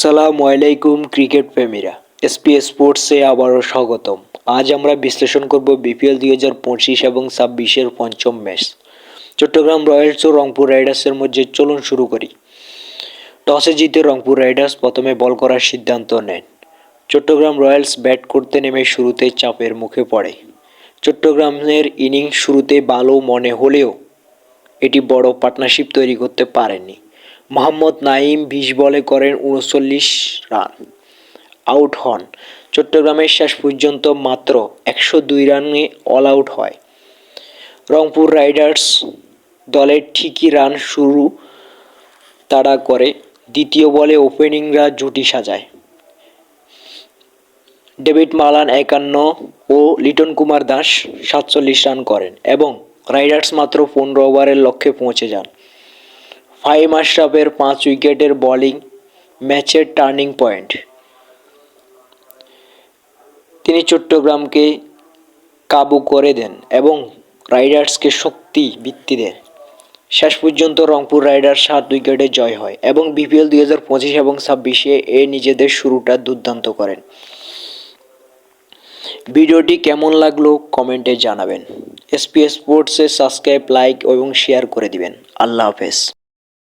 আসসালামু আলাইকুম cricket প্রেমীরা, SP স্পোর্টসে আবারও স্বাগতম। আজ আমরা বিশ্লেষণ করব বিপিএল 2025 এবং 26-এর পঞ্চম ম্যাচ চট্টগ্রাম রয়্যালস ও রংপুর রাইডার্সের মধ্যে। চলুন শুরু করি। টসে জিতে রংপুর রাইডার্স প্রথমে বল করার সিদ্ধান্ত নেন। চট্টগ্রাম রয়্যালস ব্যাট করতে নেমে শুরুতে চাপের মুখে পড়ে। চট্টগ্রামের ইনিংস শুরুতে ভালো মনে হলেও এটি বড় পার্টনারশিপ তৈরি করতে পারেনি। মোহাম্মদ নাঈম 20 বলে করেন 39 রান, আউট হন। চট্টগ্রামের শেষ পর্যন্ত মাত্র 102 রানে অল আউট হয়। রংপুর রাইডার্স দলের ঠিকই রান শুরু তাড়া করে। দ্বিতীয় বলে ওপেনিংরা জুটি সাজায়। ডেভিড মালান 51 ও লিটন কুমার দাস 47 রান করেন এবং রাইডার্স মাত্র 15 ওভারের লক্ষ্যে পৌঁছে যান। ফাহিম আশরাফের 5 উইকেটের বোলিং ম্যাচের টার্নিং পয়েন্ট। তিনি চট্টগ্রামকে কাবু করে দেন এবং রাইডার্সকে শক্তি বৃদ্ধি দেন। শেষ পর্যন্ত রংপুর রাইডার্স 7 উইকেটে জয় হয় এবং বিপিএল 2025 এবং 26-এ নিজেদের শুরুটা দুর্দান্ত করেন। ভিডিওটি কেমন লাগলো কমেন্টে জানাবেন। এসপি স্পোর্টসে সাবস্ক্রাইব, লাইক এবং শেয়ার করে দিবেন। আল্লাহ হাফেজ।